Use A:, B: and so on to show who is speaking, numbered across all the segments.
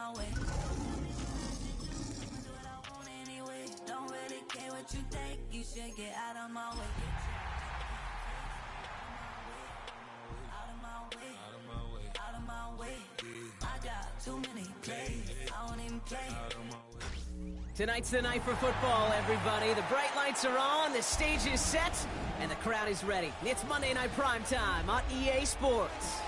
A: my way. Do what I want anyway. Don't really care what you think. You should get out of my way. Out of my way. Out of my way. Out of my way. I got too many plays. I won't even play. Out of my way.
B: Tonight's the night for football, everybody. The bright lights are on, the stage is set, and the crowd is ready. It's Monday Night Primetime on EA Sports.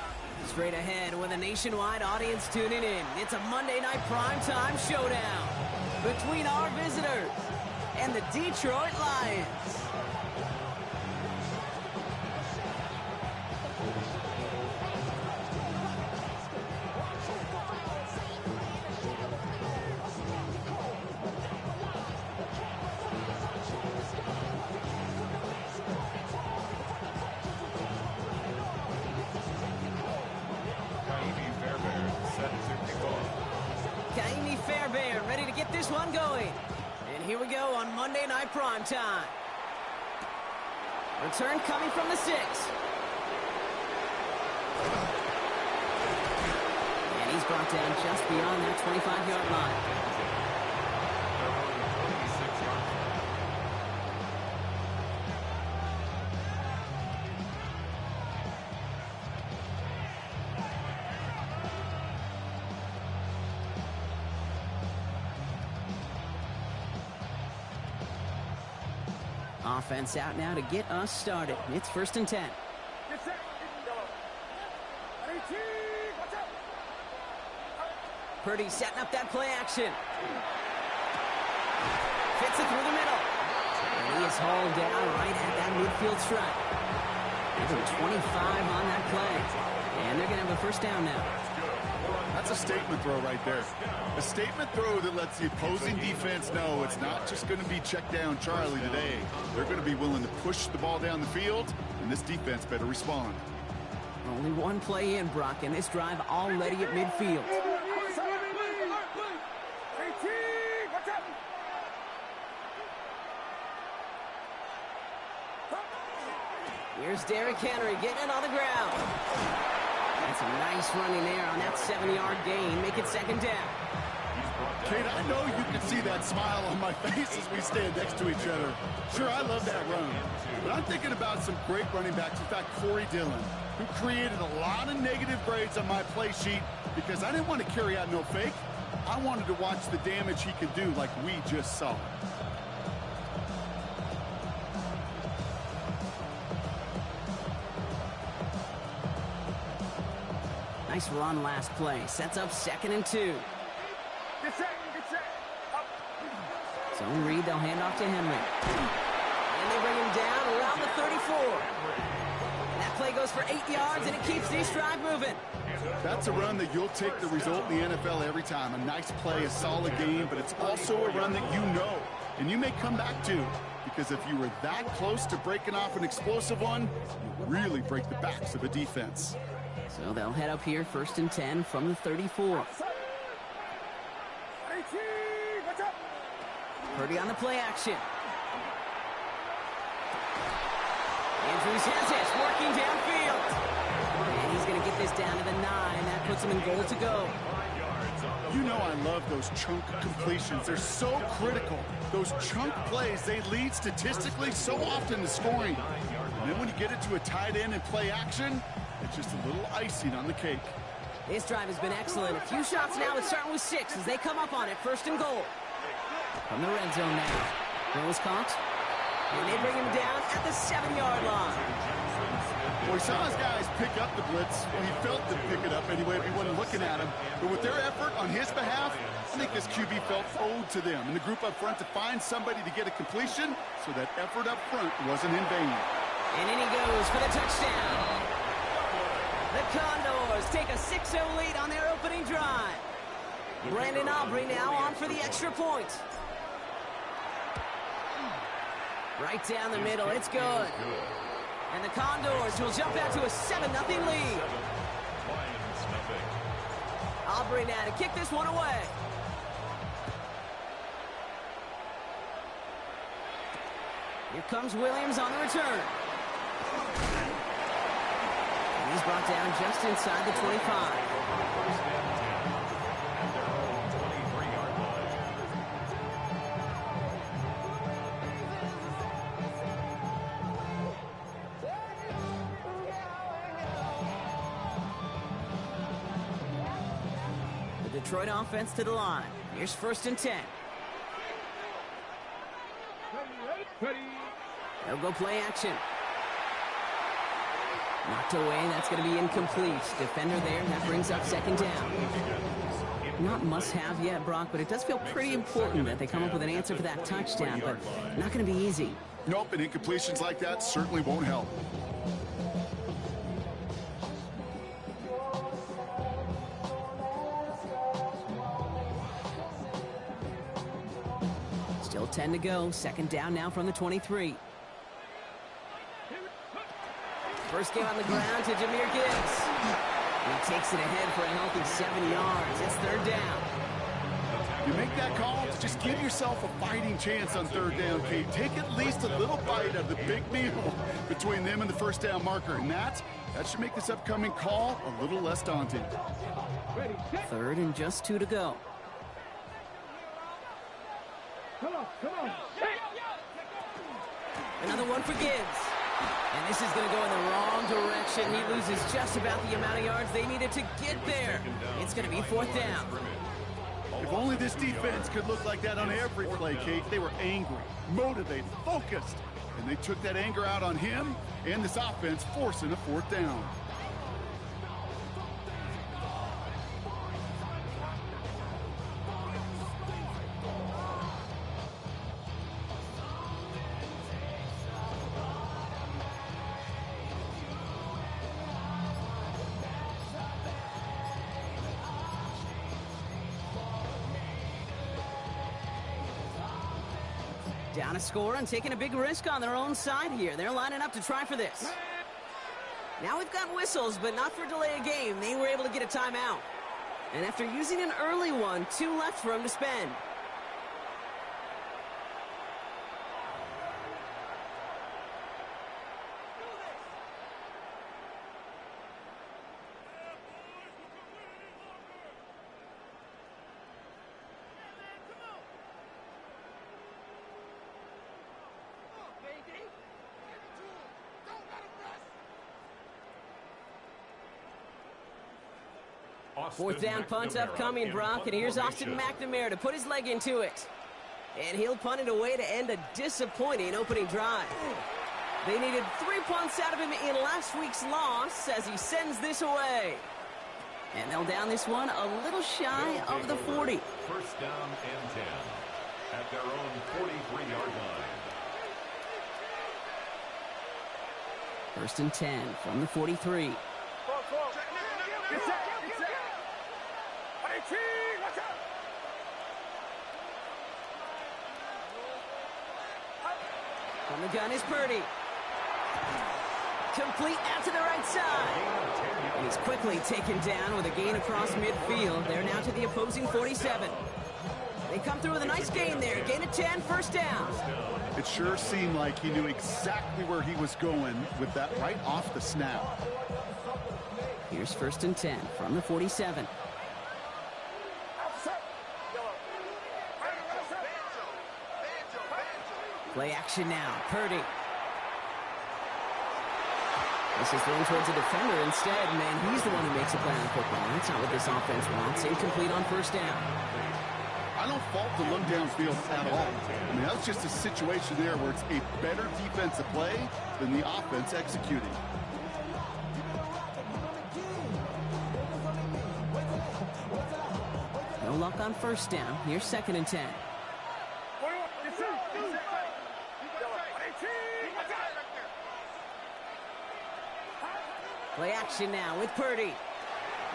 B: Straight ahead with a nationwide audience tuning in, it's a Monday Night Primetime showdown between our visitors and the Detroit Lions. Ready to get this one going. And here we go on Monday Night Primetime. Return coming from the 6. And he's brought down just beyond that 25-yard line. Offense out now to get us started. It's 1st and 10. Purdy setting up that play action. Fits it through the middle. And he is hauled down right at that midfield stripe. Give him 25 on that play. And they're going to have a first down now.
C: That's a statement throw right there. A statement throw that lets the opposing defense know it's not just going to be check down Charlie today. They're going to be willing to push the ball down the field, and this defense better respond.
B: Only one play in, Brock, and this drive already at midfield. Here's Derrick Henry getting it on the ground. That's a nice running there on that 7-yard gain. Make it 2nd down.
C: Kate, I know you can see that smile on my face as we stand next to each other. Sure, I love that run. But I'm thinking about some great running backs. In fact, Corey Dillon, who created a lot of negative grades on my play sheet because I didn't want to carry out no fake. I wanted to watch the damage he could do like we just saw.
B: Nice run last play. Sets up 2nd and 2. So Reed, they'll hand off to Henry. And they bring him down around the 34. That play goes for 8 yards, and it keeps this drive moving.
C: That's a run that you'll take the result in the NFL every time. A nice play, a solid game, but it's also a run that you know, and you may come back to. Because if you were that close to breaking off an explosive one, you really break the backs of a defense.
B: So they'll head up here 1st and 10 from the 34. Purdy on the play action. Andrews has it, working downfield. And he's going to get this down to the 9. That puts him in goal to go.
C: You know I love those chunk completions. They're so critical. Those chunk plays, they lead statistically so often to scoring. And then when you get it to a tight end and play action, it's just a little icing on the cake.
B: This drive has been excellent. A few shots now, it's starting with 6 as they come up on it. 1st and goal. From the red zone now. Rose caught. And they bring him down at the 7-yard line.
C: Well, he saw his guys pick up the blitz. Well, he felt them pick it up anyway if he wasn't looking at him. But with their effort on his behalf, I think this QB felt owed to them. And the group up front to find somebody to get a completion, so that effort up front wasn't in vain.
B: And in he goes for the touchdown. The Condors take a 6-0 lead on their opening drive. Brandon Aubrey now on for the extra point. Right down the middle, it's good. And the Condors will jump out to a 7-0 lead. Aubrey now to kick this one away. Here comes Williams on the return. And he's brought down just inside the 25. Detroit offense to the line. Here's 1st and 10. They'll go play action. Knocked away. That's going to be incomplete. Defender there. That brings up 2nd down. Not must-have yet, Brock, but it does feel pretty important that they come up with an answer for that touchdown, but not going to be easy.
C: Nope, and incompletions like that certainly won't help.
B: Still 10 to go. 2nd down now from the 23. First game on the ground to Jahmyr Gibbs. He takes it ahead for a healthy 7 yards. It's 3rd down.
C: You make that call, just give yourself a fighting chance on 3rd down, Kate. Take at least a little bite of the big meal between them and the 1st down marker. And that should make this upcoming call a little less daunting.
B: 3rd and just 2 to go.
D: Come on.
B: Another one for Gibbs. And this is going to go in the wrong direction. He loses just about the amount of yards they needed to get there. It's going to be 4th down.
C: If only this defense could look like that on every play, Kate. They were angry, motivated, focused. And they took that anger out on him and this offense, forcing a 4th down.
B: Down a score and taking a big risk on their own side here. They're lining up to try for this. Now we've got whistles, but not for delay of game. They were able to get a timeout. And after using an early one, 2 left for them to spend. Fourth down punt upcoming, Brock, and here's Austin McNamara to put his leg into it. And he'll punt it away to end a disappointing opening drive. They needed 3 punts out of him in last week's loss as he sends this away. And they'll down this one a little shy of the 40.
E: 1st down and 10 at their own 43-yard line.
B: 1st and 10 from the 43. From the gun is Purdy. Complete out to the right side. And he's quickly taken down with a gain across midfield. They're now to the opposing 47. They come through with a nice gain there. Gain of 10, 1st down.
C: It sure seemed like he knew exactly where he was going with that right off the snap.
B: Here's 1st and 10 from the 47. Play action now. Purdy. This is thrown towards a defender instead. Man, he's the one who makes a play on football. That's not what this offense wants. Incomplete on 1st down.
C: I don't fault the look downfield at all. I mean, that's just a situation there where it's a better defensive play than the offense executing.
B: No luck on 1st down. Here's 2nd and 10. Play action now with Purdy.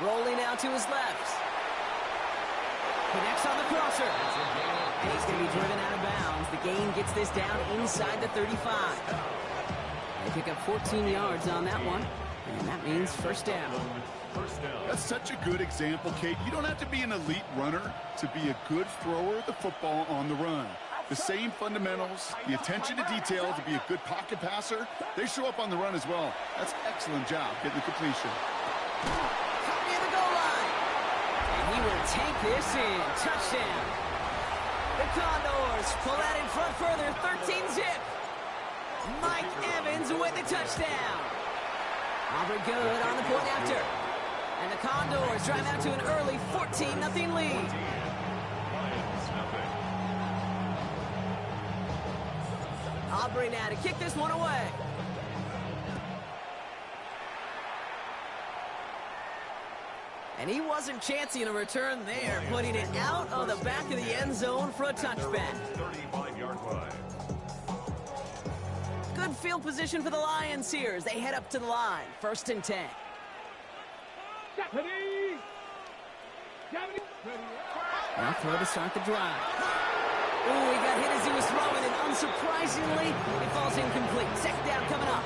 B: Rolling out to his left. Connects on the crosser. And he's going to be driven out of bounds. The gain gets this down inside the 35. They pick up 14 yards on that one. And that means 1st down.
C: That's such a good example, Kate. You don't have to be an elite runner to be a good thrower of the football on the run. The same fundamentals, the attention to detail to be a good pocket passer, they show up on the run as well. That's an excellent job getting the completion.
B: Caught near the goal line. And he will take this in. Touchdown. The Condors pull that in front further. 13-zip. Mike Evans with the touchdown. Auburn good on the point after. And the Condors drive out to an early 14-0 lead.
E: Lions nothing.
B: Aubrey now to kick this one away. And he wasn't chancing a return there, putting it out of the back of the end zone for a touchback.
E: 35-yard line.
B: Good field position for the Lions here as they head up to the line. 1st and 10. Now throw to start the drive. Ooh, he got hit as he was throwing, and unsurprisingly, it falls incomplete. 2nd down coming up.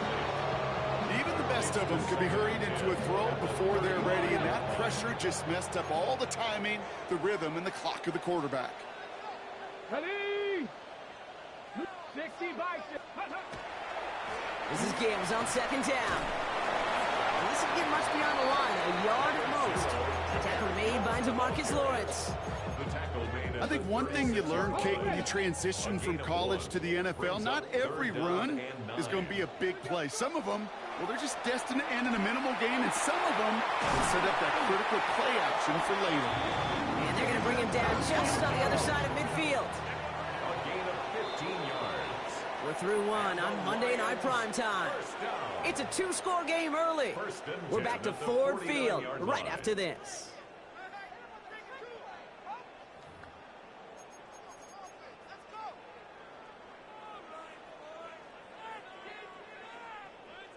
C: Even the best of them could be hurried into a throw before they're ready, and that pressure just messed up all the timing, the rhythm, and the clock of the quarterback.
D: Ready? 60 by 6.
B: This is Gibbs on 2nd down. And this will get much beyond the line, a yard at most. The tackle made by DeMarcus Lawrence.
E: The tackle made.
C: I think one thing you learn, Kate, when you transition from college to the NFL, not every run is going to be a big play. Some of them, well, they're just destined to end in a minimal gain, and some of them will set up that critical play action for later.
B: And they're going to bring him down just on the other side of midfield.
E: A gain of 15 yards.
B: We're through one on Monday Night Primetime. It's a 2-score game early. We're back to Ford Field right after this.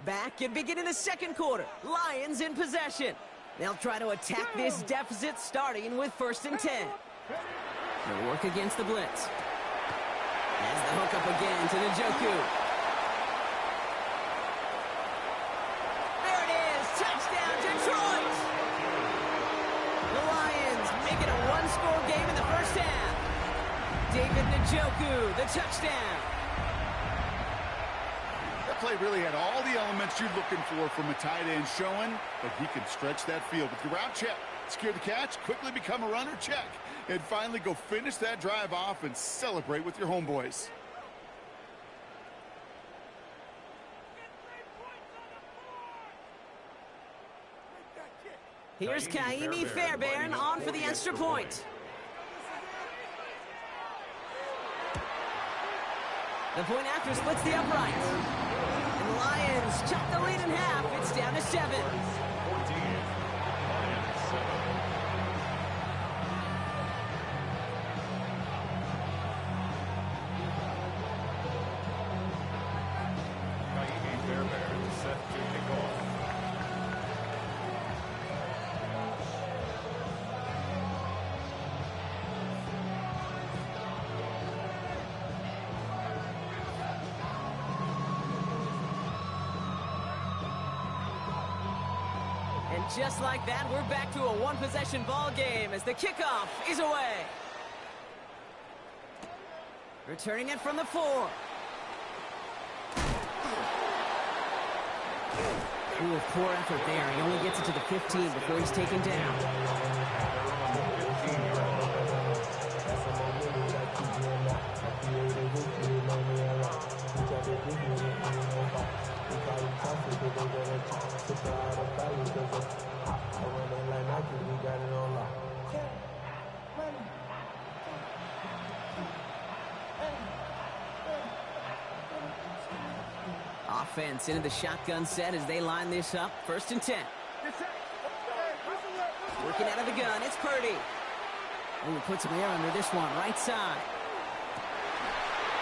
B: Back and beginning the 2nd quarter. Lions in possession. They'll try to attack this deficit starting with 1st and 10. They'll work against the blitz. As the hook up again to Njoku. There it is. Touchdown, Detroit. The Lions make it a 1-score game in the 1st half. David Njoku, the touchdown.
C: That play really had all the elements you're looking for from a tight end, showing that he can stretch that field with your route check, secure the catch, quickly become a runner check, and finally go finish that drive off and celebrate with your homeboys.
B: Here's Kaimi Fairbairn on for the extra point. The point after splits the uprights. And the Lions chop the lead in half. It's down to 7.
E: 14. Lions 7. Kaimi Fairbairn set to kick off.
B: And just like that, we're back to a 1-possession ball game as the kickoff is away. Returning it from the 4. Ooh, poor effort there. He only gets it to the 15 before he's taken down. Offense into the shotgun set as they line this up. 1st and 10. Working out of the gun, it's Purdy. Ooh, puts some air under this one, right side.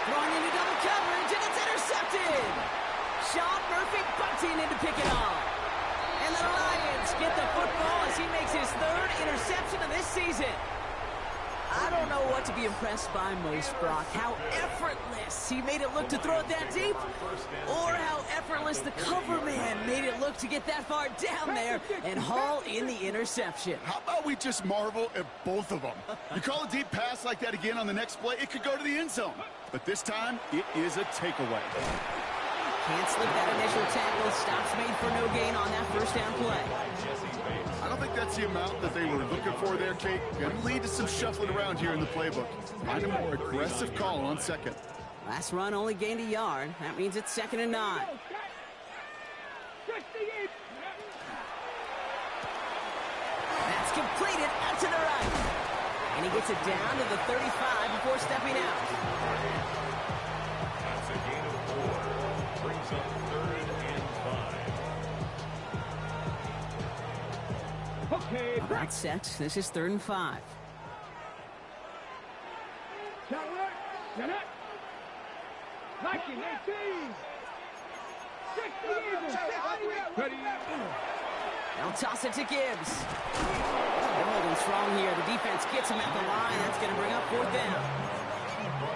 B: Throwing into double coverage, and it's intercepted. Sean Murphy bunting in to pick it off. And the Lions get the football as he makes his 3rd interception of this season. I don't know what to be impressed by most, Brock. How effortless he made it look to throw it that deep, or how effortless the cover man made it look to get that far down there and haul in the interception.
C: How about we just marvel at both of them? You call a deep pass like that again on the next play, it could go to the end zone. But this time, it is a takeaway.
B: Can't slip that initial tackle. Stops made for no gain on that 1st down play.
C: I don't think that's the amount that they were looking for there, Kate. Going to lead to some shuffling around here in the playbook. Find a more aggressive call on 2nd.
B: Last run only gained a yard. That means it's 2nd and 9. completed out to the right. And he gets it down to the 35 before stepping out.
E: That's a gain of 4. Brings up 3rd and 5.
D: Okay.
B: That's set. This is 3rd and 5.
D: Shot alert. Set up. Liking 18. 60 even. Ready.
B: They'll toss it to Gibbs. They're holding strong here. The defense gets him at the line. That's going to bring up 4th down.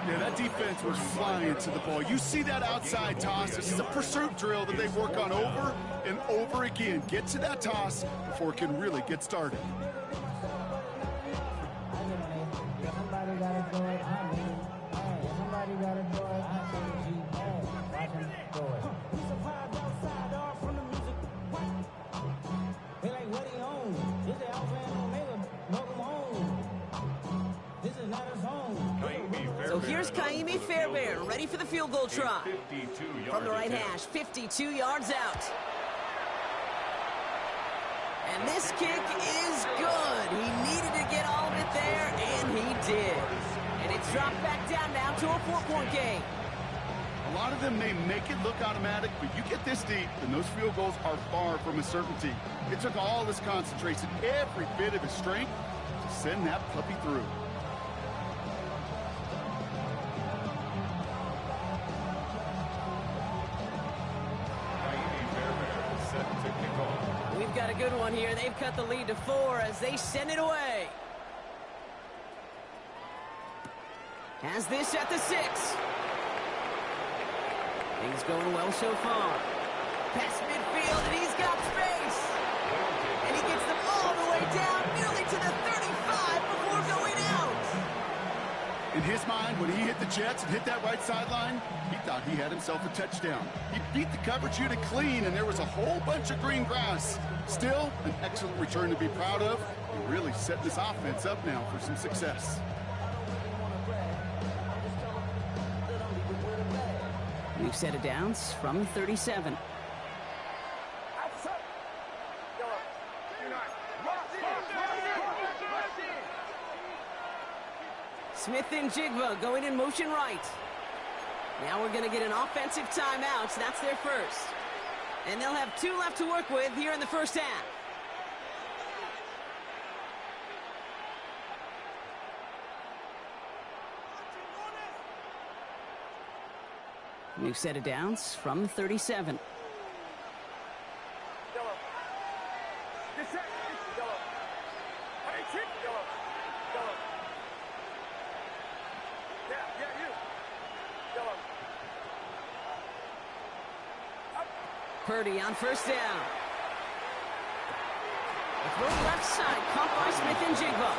C: Yeah, that defense was flying to the ball. You see that outside toss. This is a pursuit drill that they work on over and over again. Get to that toss before it can really get started.
B: So here's Kaimi Fairbairn, ready for the field goal try. From the right hash, 52 yards out. And this kick is good. He needed to get all of it there, and he did. And it's dropped back down now to a 4-point game.
C: A lot of them may make it look automatic, but you get this deep, and those field goals are far from a certainty. It took all his concentration, every bit of his strength, to send that puppy through.
B: We've got a good one here. They've cut the lead to 4 as they send it away. Has this at the 6. Things going well so far. Past midfield, and he's got space. And he gets them all the way down, nearly to the 35 before going out.
C: In his mind, when he hit the Jets and hit that right sideline, he thought he had himself a touchdown. He beat the coverage unit clean, and there was a whole bunch of green grass. Still, an excellent return to be proud of. He really set this offense up now for some success.
B: New set of downs from 37. Smith and Jigba going in motion right. Now we're going to get an offensive timeout. So that's their first. And they'll have 2 left to work with here in the first half. New set of downs from 37. Purdy on first down. The throw left side, caught by Smith and Jigba.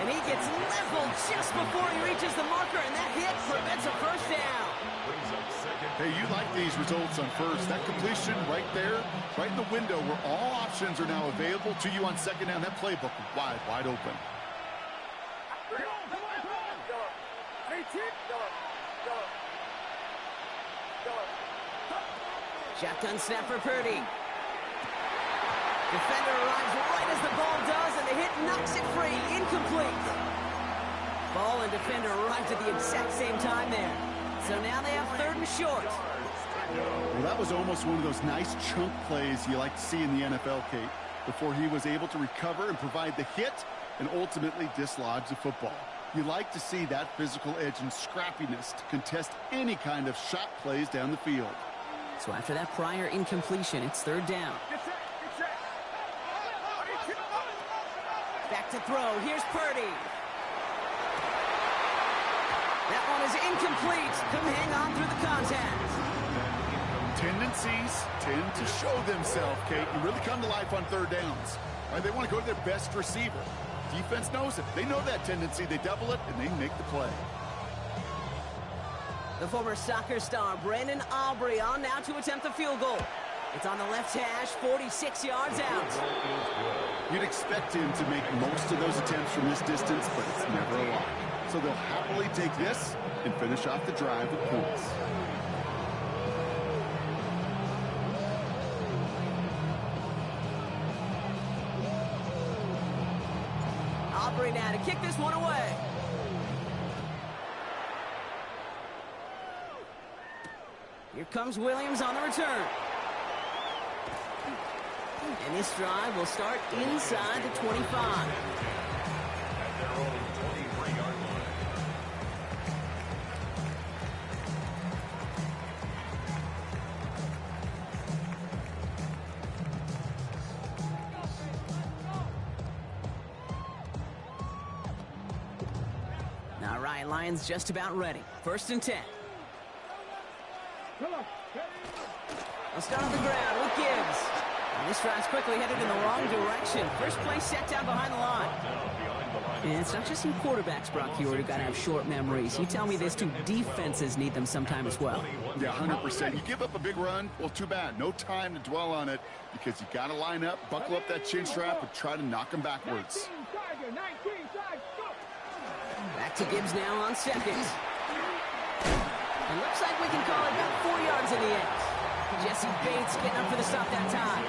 B: And he gets leveled just before he reaches the marker, and that hit prevents a first down.
C: Hey, you like these results on first. That completion right there, right in the window where all options are now available to you on second down. That playbook wide open.
B: Shotgun snap for Purdy. Defender arrives right as the ball does, and the hit knocks it free. Incomplete. Ball and defender arrived at the exact same time there. So now they have 3rd and short.
C: Well, that was almost one of those nice chunk plays you like to see in the NFL, Kate, before he was able to recover and provide the hit and ultimately dislodge the football. You like to see that physical edge and scrappiness to contest any kind of shot plays down the field.
B: So after that prior incompletion, it's 3rd down. Back to throw. Here's Purdy. That one is incomplete. Couldn't hang on through the contact.
C: Tendencies tend to show themselves, Kate, and really come to life on 3rd downs. Right, they want to go to their best receiver. Defense knows it. They know that tendency. They double it, and they make the play.
B: The former soccer star, Brandon Aubrey, on now to attempt the field goal. It's on the left hash, 46 yards out.
C: You'd expect him to make most of those attempts from this distance, but it's never a lot. So they'll happily take this and finish off the drive with points.
B: kick this one away. Here comes Williams on the return. And this drive will start inside the 25.
E: At their own 23-yard line.
B: All right, Lions just about ready. 1st and 10.
D: Come on.
B: They'll start on the ground with Gibbs. And this drive's quickly headed in the wrong direction. First play set down behind the line. And it's not just some quarterbacks, Brock Huard, who got to have short memories. You tell me this too, defenses need them sometime as well.
C: Yeah, 100%. You give up a big run, well, too bad. No time to dwell on it because you got to line up, buckle up that chin strap, and try to knock them backwards.
D: 19 side, go.
B: Back to Gibbs now on 2nd. It looks like we can call it about 4 yards in the end. Jesse Bates getting up for the stop that time.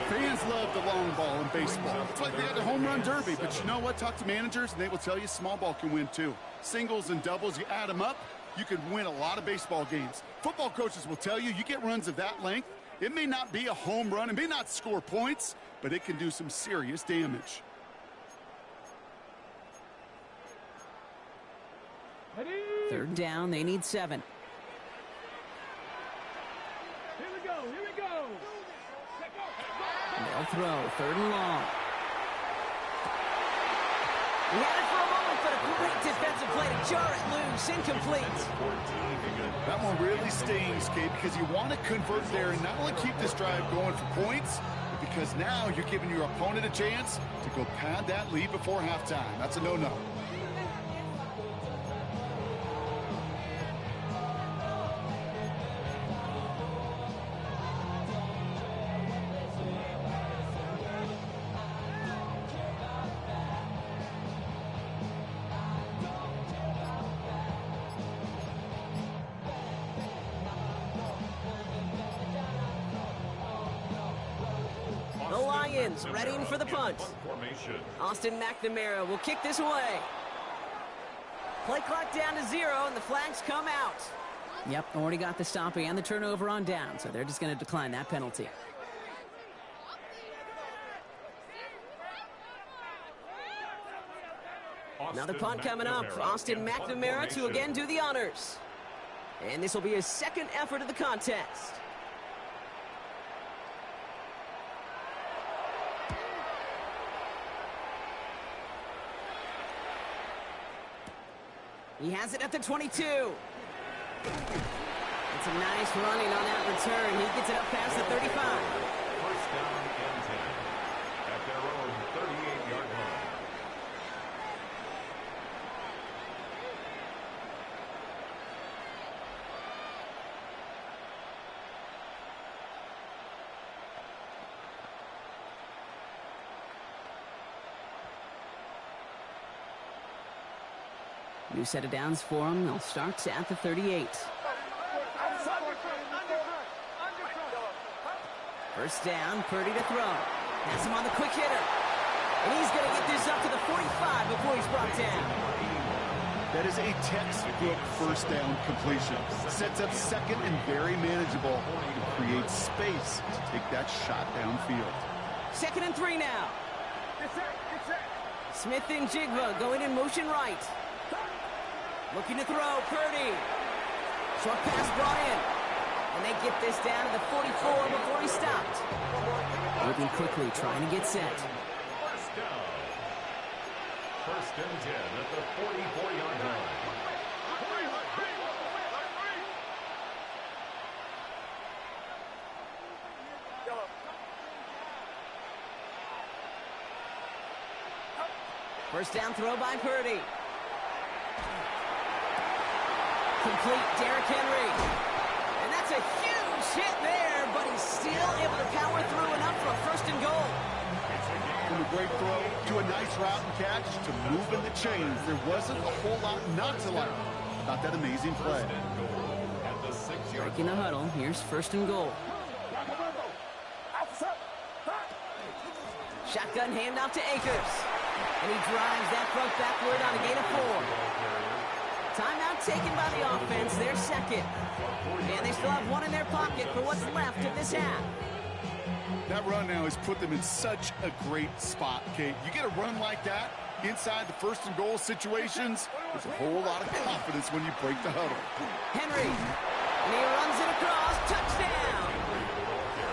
C: Fans love the long ball in baseball. It's like they got the home run derby, but you know what? Talk to managers, and they will tell you small ball can win too. Singles and doubles, you add them up, you can win a lot of baseball games. Football coaches will tell you, you get runs of that length, it may not be a home run, it may not score points, but it can do some serious damage.
D: Ready?
B: 3rd down, they need 7.
D: Here we go. Here we go.
B: They'll throw 3rd and long. He had it for a moment, but a great defensive play to jar it loose. Incomplete.
C: That one really stings, Kate, because you want to convert there and not only keep this drive going for points, but because now you're giving your opponent a chance to go pad that lead before halftime. That's a no-no.
B: The Lions readying for the punt.
E: Formation.
B: Austin McNamara will kick this away. Play clock down to 0, and the flags come out. Yep, already got the stop and the turnover on down, so they're just going to decline that penalty. Another punt coming up. Austin McNamara to again do the honors. And this will be his 2nd effort of the contest. He has it at the 22. It's a nice running on that return. He gets it up past the 35.
E: 1st down and 10. At their own 38-yard line.
B: New set of downs for him. They'll start at the 38. 1st down, Purdy to throw. Has him on the quick hitter. And he's going to get this up to the 45 before he's brought down.
C: That is a textbook 1st down completion. Sets up 2nd and very manageable. And creates space to take that shot downfield.
B: 2nd and 3 now.
D: Get set. Get set.
B: Smith and Jigba going in motion right. Looking to throw, Purdy. Short pass brought in. And they get this down to the 44 before he stopped. Moving quickly, trying to get set.
E: 1st down. 1st and 10 at the 44-yard line.
B: First down throw by Purdy. Complete, Derrick Henry. And that's a huge hit there, but he's still able to power through enough for a 1st and goal.
C: From a great throw to a nice route and catch to moving the chains. There wasn't a whole lot not to like about that amazing play.
E: At the 6-yard
B: Breaking the huddle, here's 1st and goal. Shotgun handoff to Akers. And he drives that front backward on a gain of 4. Timeout taken by the offense, their second. And they still have one in their pocket for what's left of this half.
C: That run now has put them in such a great spot, Kate. You get a run like that inside the first and goal situations, there's a whole lot of confidence when you break the huddle.
B: Henry, and he runs it across, touchdown!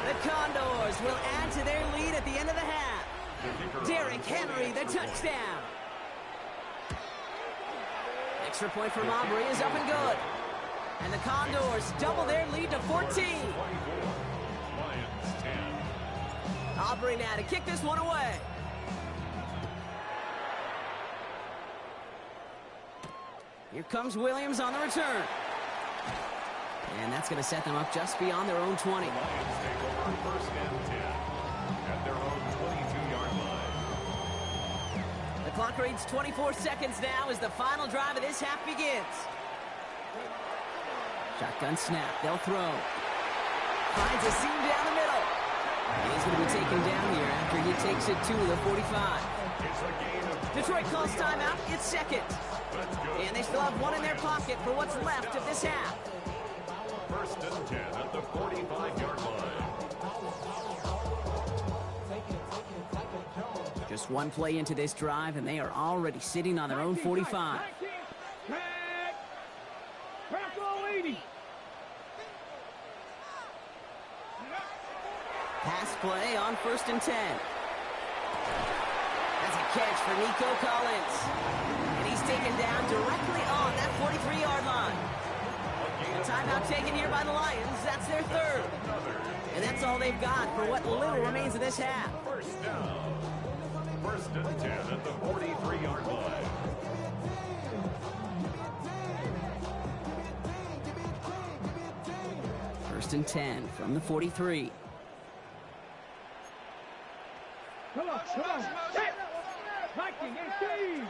B: The Condors will add to their lead at the end of the half. Derrick Henry, the touchdown. Extra point from Aubrey is up and good. And the Condors double their lead to 14. Aubrey now to kick this one away. Here comes Williams on the return. And that's going to set them up just beyond their own 20.
E: Lions take over first and 10 at their own 22-yard line.
B: The clock reads 24 seconds now as the final drive of this half begins. Shotgun snap, they'll throw. Finds a seam down the middle. And he's going to be taken down here after he takes it to the 45. Detroit calls timeout, it's second. And they still have one in their pocket for what's left of this half.
E: First and 10 at the 45-yard line.
B: Just one play into this drive, and they are already sitting on their own 45. Pass play on first and 10. That's a catch for Nico Collins. And he's taken down directly on that 43-yard line. A timeout taken here by the Lions. That's their third. And that's all they've got for what little remains of this half.
E: First down. First and 10 at the 43-yard line.
B: First and 10 from the 43.
D: Come on. Hit. Viking, engage.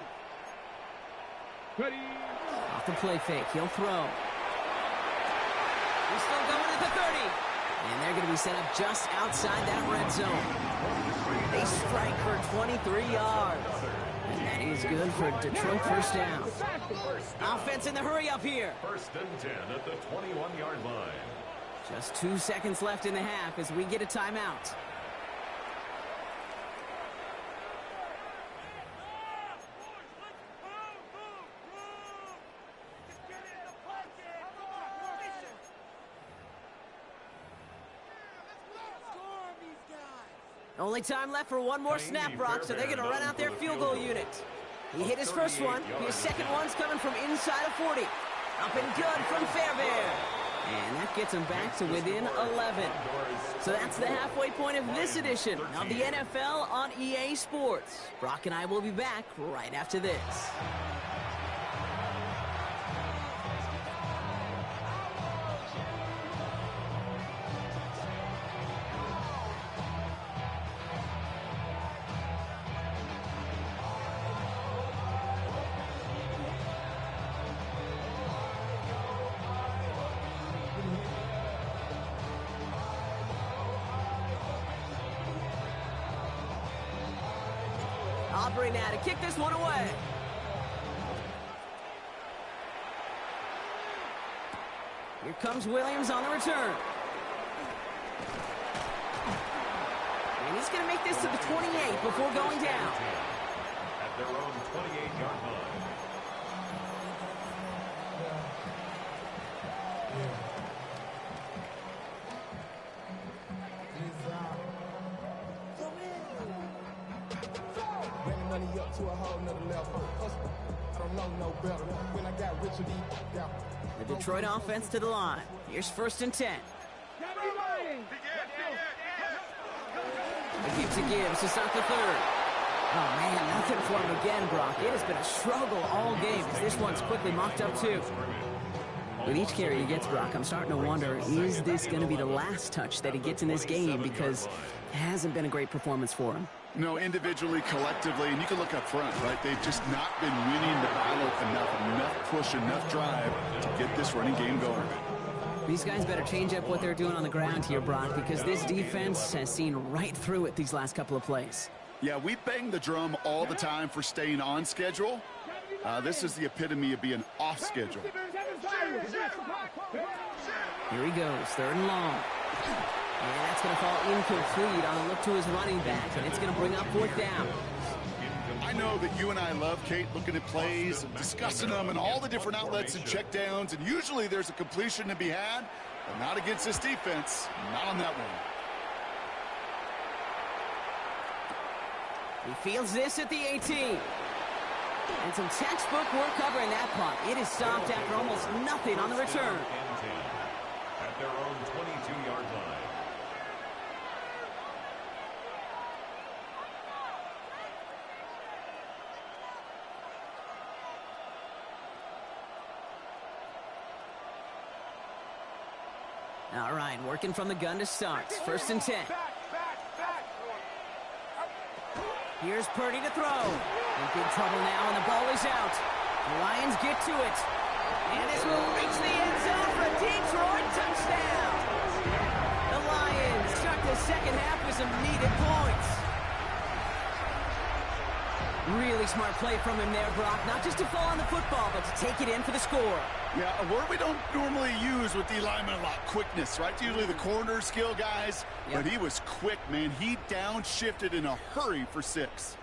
D: Ready.
B: Off the play fake, he'll throw. He's still going at the 30. And they're going to be set up just outside that red zone. They strike for 23 yards. And that is good for Detroit first down. Offense in the hurry up here.
E: First and 10 at the 21-yard line.
B: Just 2 seconds left in the half as we get a timeout. Only time left for one more snap, Brock, so they're going to run out their field goal unit. He hit his first one. His second one's coming from inside of 40. Up and good from Fairbairn. And that gets him back to within 11. So that's the halfway point of this edition of the NFL on EA Sports. Brock and I will be back right after this. Aubrey now to kick this one away. Here comes Williams on the return. And he's going to make this to the 28 before going down.
E: At their own 28-yard line.
B: The Detroit offense to the line. Here's first and 10. They keep to Gibbs to start the third. Oh, man, nothing for him again, Brock. It has been a struggle all game as this one's quickly mocked up, too. With each carry he gets, Brock, I'm starting to wonder, is this going to be the last touch that he gets in this game? Because it hasn't been a great performance for him.
C: No, individually, collectively, and you can look up front, right? They've just not been winning the battle enough push, enough drive to get this running game going.
B: These guys better change up what they're doing on the ground here, Brock, because this defense has seen right through it these last couple of plays.
C: Yeah, we bang the drum all the time for staying on schedule. This is the epitome of being off schedule.
B: Here he goes, 3rd and long. And that's going to fall incomplete on a look to his running back, and it's going to bring up 4th down.
C: I know that you and I love, Kate, looking at plays, discussing them, and all the different outlets and checkdowns, and usually there's a completion to be had, but not against this defense, not on that one.
B: He fields this at the 18. And some textbook work covering that punt. It is stopped after almost nothing on the return.
E: At their own 22-yard line.
B: All right, working from the gun to start. 1st and 10. Here's Purdy to throw. In big trouble now, and the ball is out. The Lions get to it. And this will reach the end zone for a Detroit touchdown. The Lions start the second half with some needed points. Really smart play from him there, Brock. Not just to fall on the football, but to take it in for the score.
C: Yeah, a word we don't normally use with D linemen a lot, quickness, right? Usually the corner skill guys, but he was quick, man. He downshifted in a hurry for 6.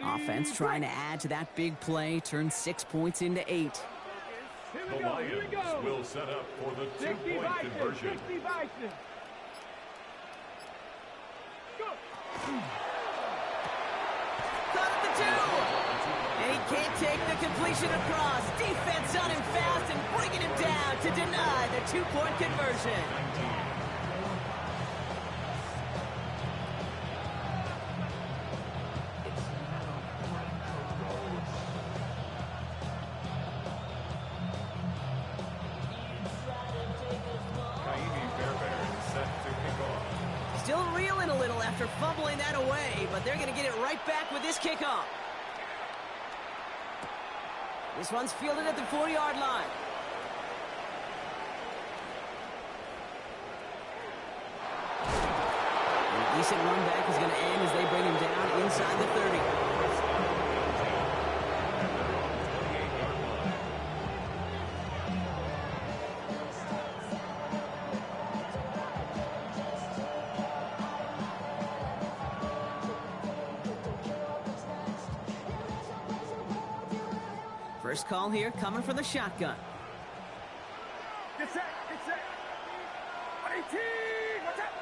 B: Offense trying to add to that big play, turn 6 points into 8.
E: The Lions will set up for the 2-point conversion.
B: Caught at the 2. And he can't take the completion across. Defense on him fast and bringing him down to deny the 2-point conversion. Still reeling a little after fumbling that away, but they're going to get it right back with this kickoff. This one's fielded at the 40-yard line. A decent run back is going to end as they bring him down inside the 30. First call here coming from the shotgun.
D: Get set, get set. 18, what's up?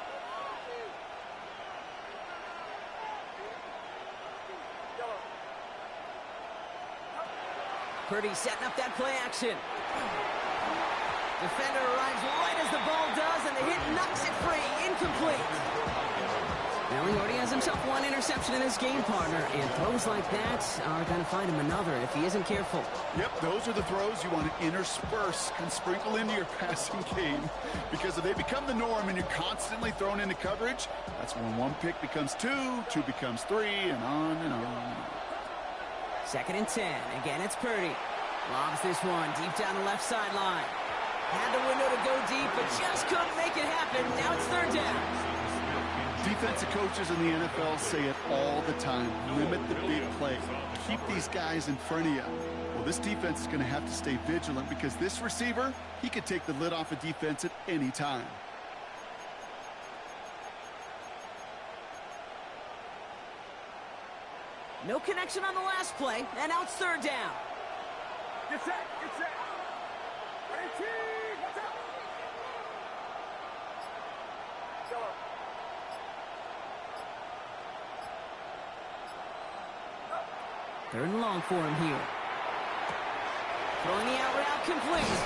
B: Purdy setting up that play action. Defender arrives right as the ball does, and the hit knocks it free. Incomplete. Now he already has himself one interception in his game, partner, and throws like that are going to find him another if he isn't careful.
C: Yep, those are the throws you want to intersperse and sprinkle into your passing game, because if they become the norm and you're constantly thrown into coverage, that's when 1 pick becomes 2, 2 becomes 3, and on and on.
B: 2nd and 10. Again, it's Purdy. Lobs this one deep down the left sideline. Had the window to go deep, but just couldn't make it happen. Now it's 3rd down.
C: Defensive coaches in the NFL say it all the time. Limit the big play. Keep these guys in front of you. Well, this defense is going to have to stay vigilant because this receiver, he could take the lid off a defense at any time.
B: No connection on the last play, and now it's 3rd down.
D: Get set, get set. 18, what's up? Go.
B: Third and long for him here. Throwing the out route complete.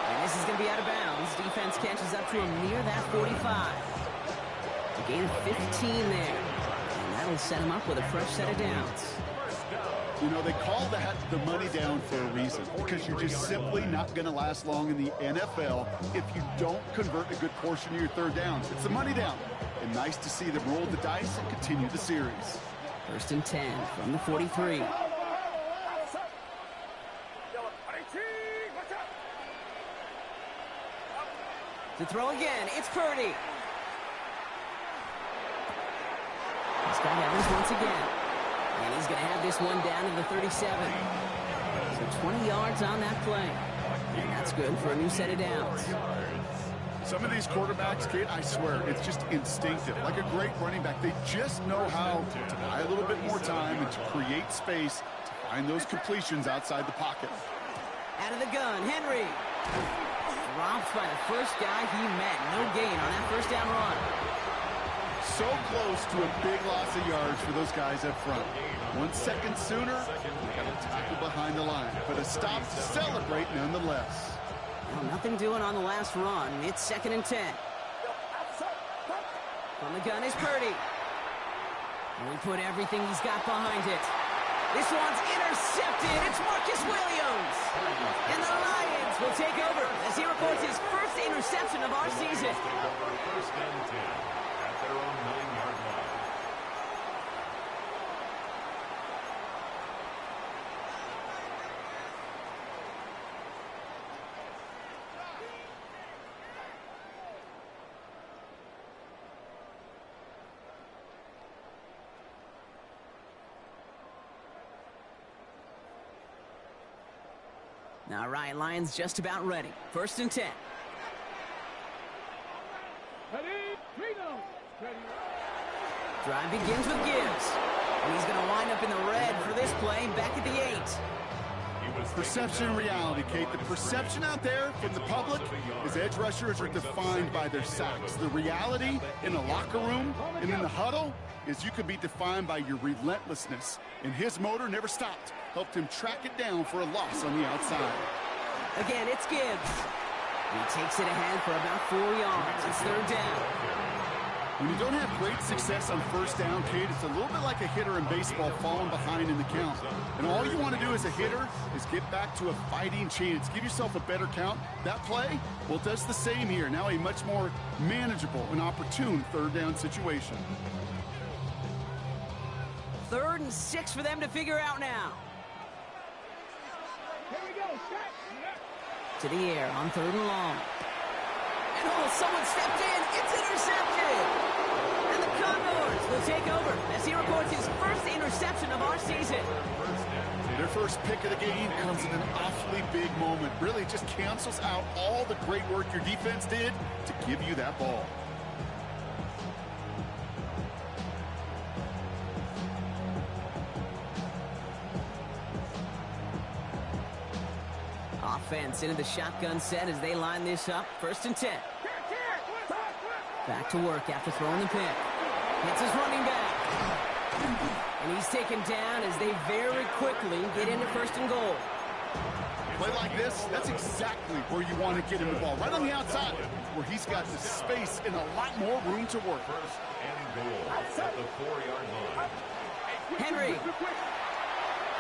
B: And this is going to be out of bounds. Defense catches up to him near that 45. A gain of 15 there. And that'll set him up with a fresh set of downs.
E: First down.
C: You know, they call that the money down for a reason, because you're just simply not going to last long in the NFL if you don't convert a good portion of your third downs. It's the money down. And nice to see them roll the dice and continue the series.
B: 1st and 10 from the 43. To throw again, it's Purdy. He's got Evans once again. And he's going to have this one down to the 37. So 20 yards on that play. And that's good for a new set of downs.
C: Some of these quarterbacks, Kate, I swear, it's just instinctive. Like a great running back, they just know how to buy a little bit more time and to create space to find those completions outside the pocket.
B: Out of the gun, Henry. Dropped by the first guy he met. No gain on that first down run.
C: So close to a big loss of yards for those guys up front. 1 second sooner, they got a tackle behind the line. But a stop to celebrate nonetheless.
B: Well, nothing doing on the last run. It's 2nd and 10. From the gun is Purdy. And we put everything he's got behind it. This one's intercepted. It's Marcus Williams. And the Lions will take over as he records his first interception of our season.
E: 1st and 10 at their own 9-yard line.
B: All right, Lions just about ready. 1st and 10. Drive begins with Gibbs. And he's going to wind up in the red for this play, back at the 8.
C: Perception and reality, Kate. The perception out there from the public is edge rushers are defined by their sacks. The reality in the locker room and in the huddle is you could be defined by your relentlessness. And his motor never stopped. Helped him track it down for a loss on the outside.
B: Again, it's Gibbs. He takes it ahead for about 4 yards. It's 3rd down.
C: When you don't have great success on 1st down, Kate, it's a little bit like a hitter in baseball falling behind in the count. And all you want to do as a hitter is get back to a fighting chance. Give yourself a better count. That play, well, it does the same here. Now a much more manageable and opportune 3rd down situation.
B: 3rd and 6 for them to figure out now.
D: Here we go, set.
B: To the air on 3rd and long. And oh, someone stepped in. It's intercepted. And the Condors will take over as he records his first interception of our season.
C: Their first pick of the game comes in an awfully big moment. Really just cancels out all the great work your defense did to give you that ball.
B: Offense into the shotgun set as they line this up. 1st and 10. Back to work after throwing the pick. Hits his running back. And he's taken down as they very quickly get into 1st and goal.
C: Play like this, that's exactly where you want to get him the ball. Right on the outside, where he's got the space and a lot more room to work.
E: 1st and goal at the 4-yard line.
B: Henry.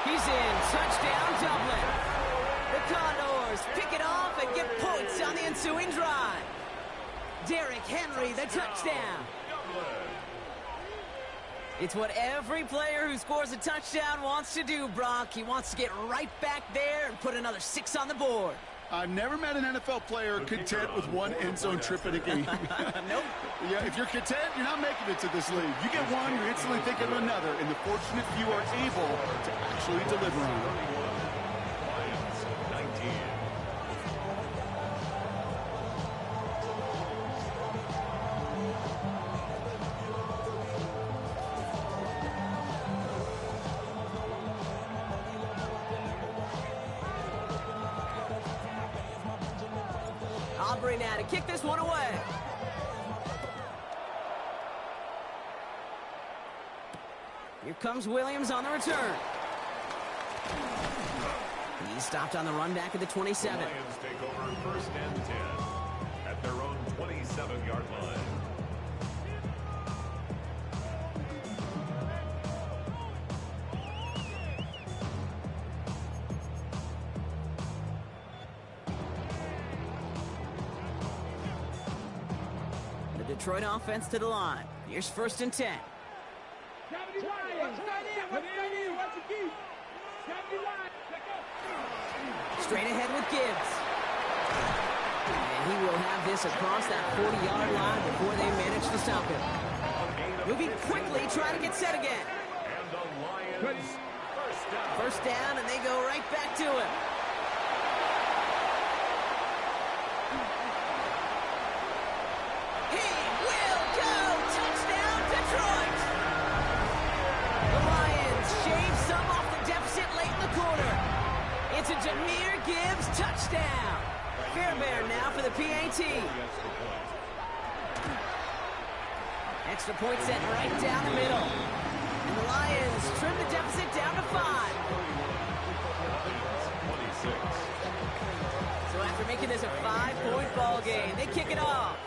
B: He's in. Touchdown, Dublin. The Condors pick it off and get points on the ensuing drive. Derrick Henry, the touchdown. It's what every player who scores a touchdown wants to do, Brock. He wants to get right back there and put another 6 on the board.
C: I've never met an NFL player content with one end zone trip in a game.
B: Nope.
C: Yeah, if you're content, you're not making it to this league. You get one, you're instantly thinking of another, and the fortunate few are able to actually deliver on it.
E: Lions 19.
B: Aubrey now to kick this one away. Here comes Williams on the return. He's stopped on the run back at the 27.
E: The Lions take over 1st and 10 at their own 27-yard line.
B: Detroit offense to the line. Here's 1st and 10. Straight ahead with Gibbs. And he will have this across that 40-yard line before they manage to stop him. Moving quickly, trying to get set again.
E: And the Lions,
B: First down, and they go right back to him. He will go! Touchdown, Detroit! The Lions shave some off the deficit late in the quarter. It's a Jahmyr Gibbs touchdown. Fairbairn now for the PAT. Extra point set right down the middle. And the Lions trim the deficit down to 5.
E: 26.
B: So after making this a 5-point ball game, they kick it off.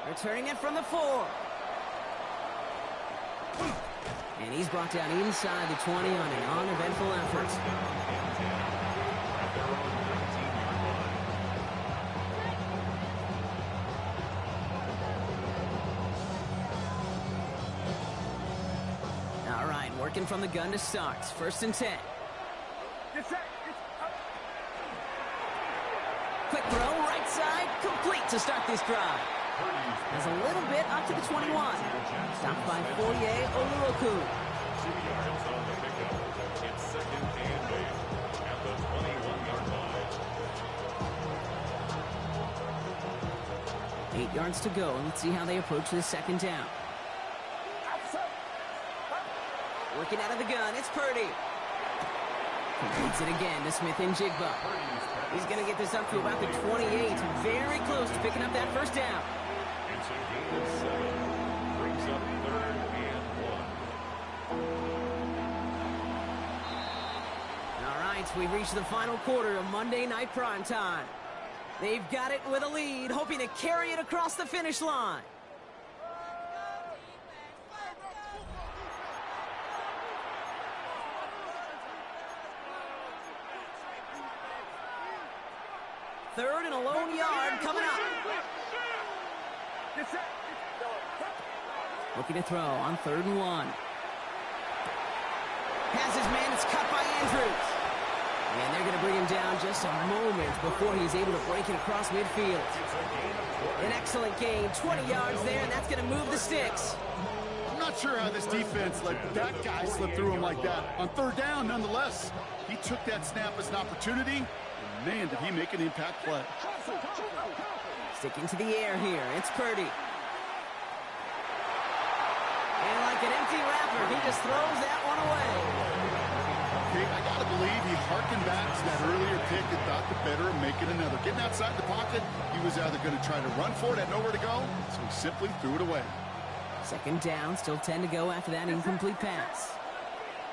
B: Returning it from the 4. And he's brought down inside the 20 on an uneventful effort. All right, working from the gun to start. 1st and 10. Quick throw, right side, complete to start this drive. There's a little bit up to the 21. Stopped by Foye Oluokun.
E: 2 yards on the pickup. It's 2nd and 8 at the 21-yard line.
B: 8 yards to go, and let's see how they approach this 2nd down. Working out of the gun, it's Purdy. Completes it again to Smith-Njigba. He's going to get this up to about the 28. Very close to picking up that 1st down.
E: It's a gain of 7. Brings up 3rd and 1.
B: All right, we've reached the final quarter of Monday Night Primetime. They've got it with a lead, hoping to carry it across the finish line. Third and a lone yard coming up. Looking to throw on 3rd and 1. Has his man, it's cut by Andrews. And they're going to bring him down just a moment before he's able to break it across midfield. An excellent gain, 20 yards there, and that's going to move the sticks.
C: I'm not sure how this defense let that guy slip through him like that. On 3rd down, nonetheless, he took that snap as an opportunity. And man, did he make an impact play.
B: Sticking to the air here, it's Purdy. And like an empty wrapper, he just throws that one away.
C: Okay, I gotta believe he harkened back to that earlier pick and thought the better of making another. Getting outside the pocket, he was either going to try to run for it, had nowhere to go, so he simply threw it away.
B: 2nd down, still 10 to go after that incomplete pass.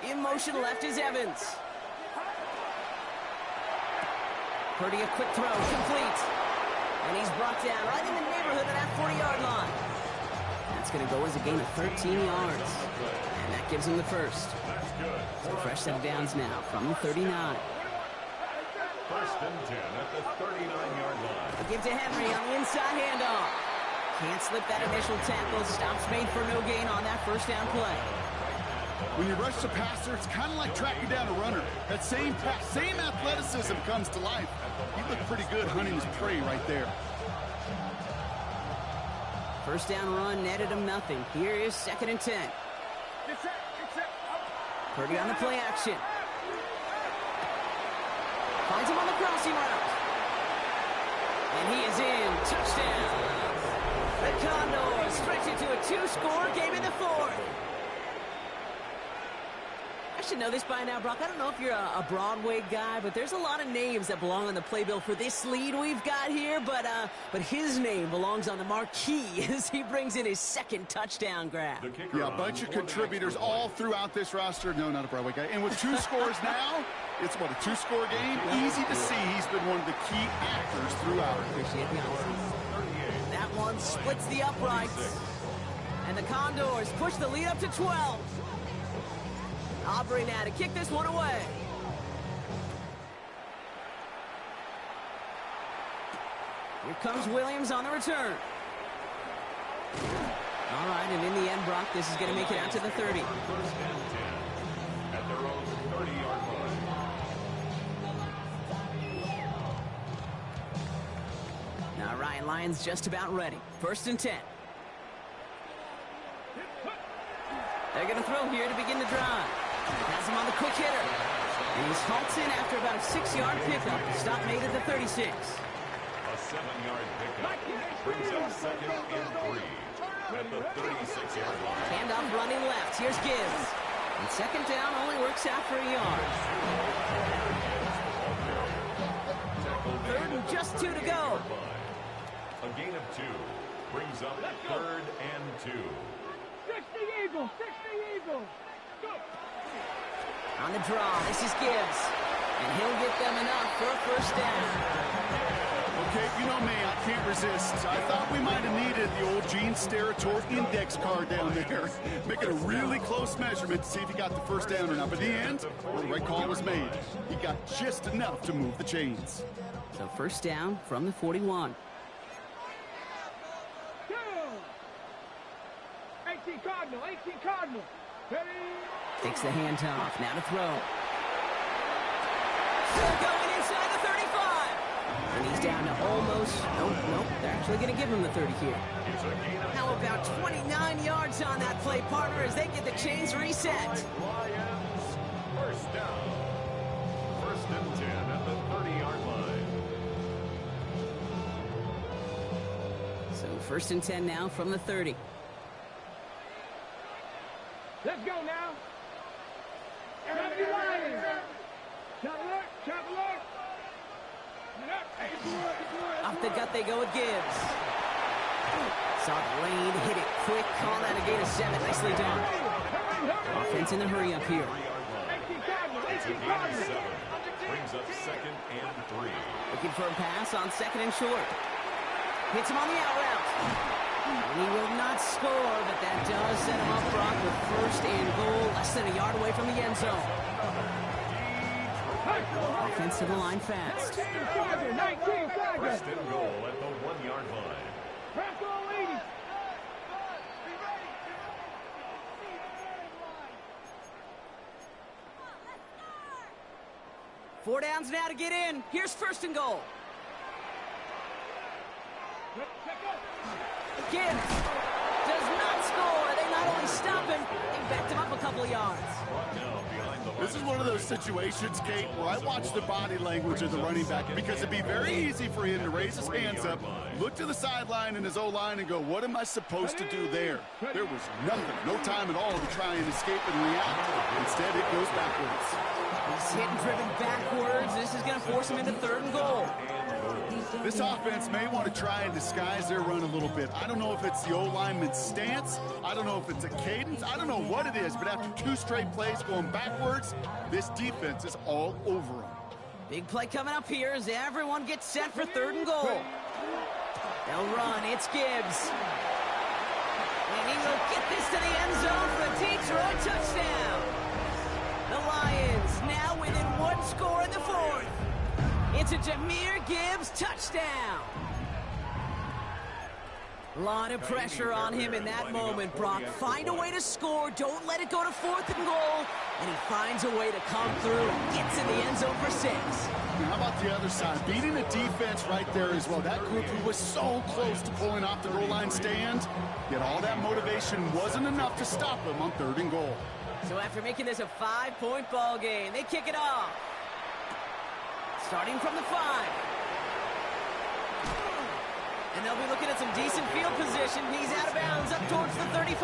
B: In motion left is Evans. Purdy a quick throw, complete. And he's brought down right in the neighborhood of that 40-yard line. That's going to go as a gain of 13 yards. And that gives him the 1st. So fresh set of downs now from the 39.
E: 1st and 10 at the 39-yard line.
B: They give to Henry on the inside handoff. Can't slip that initial tackle. Stops made for no gain on that 1st down play.
C: When you rush the passer, it's kind of like tracking down a runner. That same pass, same athleticism comes to life. He looked pretty good hunting his prey right there.
B: 1st down run netted him nothing. Here is 2nd and 10. Purdy on the play action. Finds him on the crossing route. And he is in. Touchdown. The Condors stretch it to a 2-score game in the 4th. I should know this by now, Brock. I don't know if you're a Broadway guy, but there's a lot of names that belong on the playbill for this lead we've got here. But his name belongs on the marquee as he brings in his 2nd touchdown grab.
C: Yeah, a bunch of contributors all throughout this roster. No, not a Broadway guy. And with 2 scores now, it's what, a 2-score game? Easy to see he's been one of the key actors throughout.
B: Appreciate the honesty. That one splits the uprights. And the Condors push the lead up to 12. Aubrey now to kick this one away. Here comes Williams on the return. All right, and in the end, Brock, this is going to make it out to the 30.
E: First and 10 at their own 30-yard line.
B: All right, Lions just about ready. First and 10. They're going to throw here to begin the drive. Has him on the quick hitter. And he's halts in after about a 6-yard pickup. Stop made at the 36.
E: A 7-yard pickup brings up second and 3 at the 36-yard line.
B: Handoff running left. Here's Gibbs. And second down only works out for a yard. Third and just 2 to go.
E: A gain of 2 brings up third and 2.
D: 60 Eagles, 60 Eagles. Go.
B: On the draw, this is Gibbs. And he'll get them enough for a first down.
C: Okay, you know me, I can't resist. I thought we might have needed the old Gene Steratore index card down there. Making a really close measurement to see if he got the first down or not. But in the end, well, the right call was made. He got just enough to move the chains.
B: So first down from the 41.
D: 18 Cardinal, 18 Cardinal. Ready?
B: Takes the handoff. Now to throw. Still going inside the 35. And he's down to almost... Nope. They're actually going to give him the 30 here. How about 29 yards on that play, partner, as they get the chains reset.
E: Lions, first down. First and 10 at the 30-yard line.
B: So first and 10 now from the 30.
D: Let's go now. Everybody Lions. Chop alert.
B: Off the gut they go with Gibbs. Saw the lane, hit it quick, call that a gain of 7. Nicely done. Offense in the hurry up here.
D: 18 Cardinal, 18
E: 7
D: Cardinal.
E: brings up second and 3.
B: Looking for a pass on second and short. Hits him on the out route. He will not score, but that does set him up, Brock, with first and goal, less than a yard away from the end zone. Offense to the line fast.
D: 19 Tiger.
E: First and goal at the 1-yard line.
D: Press all 80.
B: Four downs now to get in. Here's first and goal. Gibbs does not score. They not only stop him, they backed him up a couple of yards.
C: This is one of those situations, Kate, where I watch the body language of the running back because it'd be very easy for him to raise his hands up, look to the sideline and his O-line and go, what am I supposed to do there? There was nothing, no time at all to try and escape and react. Instead, it goes backwards.
B: He's hit and driven backwards. This is going to force him into third and goal.
C: This offense may want to try and disguise their run a little bit. I don't know if it's the O-lineman's stance. I don't know if it's a cadence. I don't know what it is, but after 2 straight plays going backwards, this defense is all over them.
B: Big play coming up here as everyone gets set for third and goal. They'll run. It's Gibbs. And he will get this to the end zone for a Detroit touchdown. The Lions now within 1 score in the 4th. It's a Jahmyr Gibbs touchdown. A lot of pressure on him in that moment, Brock. Find a way to score. Don't let it go to 4th and goal. And he finds a way to come through. Gets in the end zone for 6.
C: How about the other side? Beating the defense right there as well. That group who was so close to pulling off the goal line stand, yet all that motivation wasn't enough to stop them on 3rd and goal.
B: So after making this a 5-point ball game, they kick it off. Starting from the 5. And they'll be looking at some decent field position. He's out of bounds up towards the 35.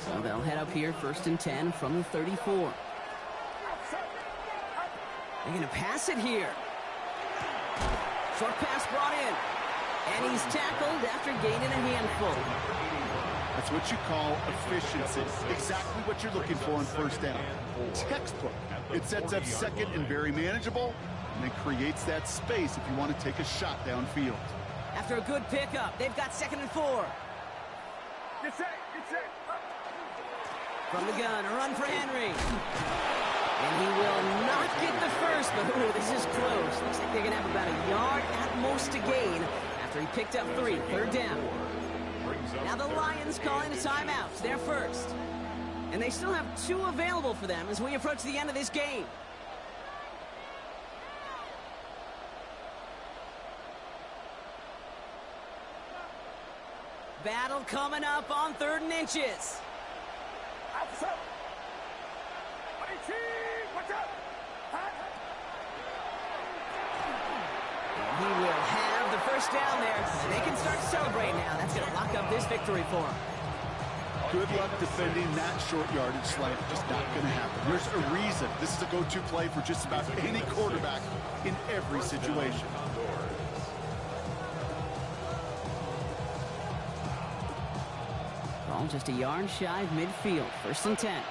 B: So they'll head up here, 1st and 10 from the 34. They're going to pass it here. Short pass brought in. And he's tackled after gaining a handful.
C: That's what you call efficiency. Exactly what you're looking for on 1st down. Textbook. It sets up second and very manageable, and then creates that space if you want to take a shot downfield.
B: After a good pickup, they've got 2nd and 4.
D: Get set, get set.
B: From the gun, a run for Henry. And he will not get the first, but ooh, this is close. Looks like they're going to have about a yard at most to gain after he picked up 3. Third down. Now the Lions calling a timeout. They're first. And they still have 2 available for them as we approach the end of this game. Battle coming up on 3rd and inches.
D: Outside. 18. Watch out.
B: He will have the first down there. And they can start to celebrate now. That's going to lock up this victory for him.
C: Good luck defending that short yardage slant. Just not going to happen. There's a reason. This is a go-to play for just about any quarterback in every situation.
B: Ball just a yard shy of midfield. 1st and 10.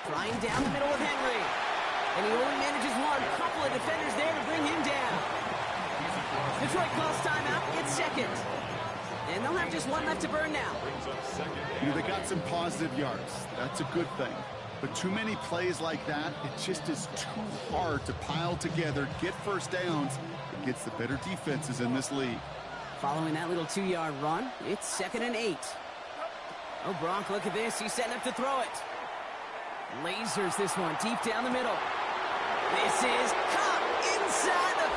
B: Flying down the middle with Henry. And he only manages one. Couple of defenders there to bring him down. Detroit calls timeout. It's 2nd. And they'll have just 1 left to burn now.
C: You know, they got some positive yards. That's a good thing. But too many plays like that, it just is too hard to pile together, get first downs against the better defenses in this league.
B: Following that little 2-yard run, it's 2nd and 8. Oh, Gronk, look at this. He's setting up to throw it. Lasers this one deep down the middle. This is caught inside the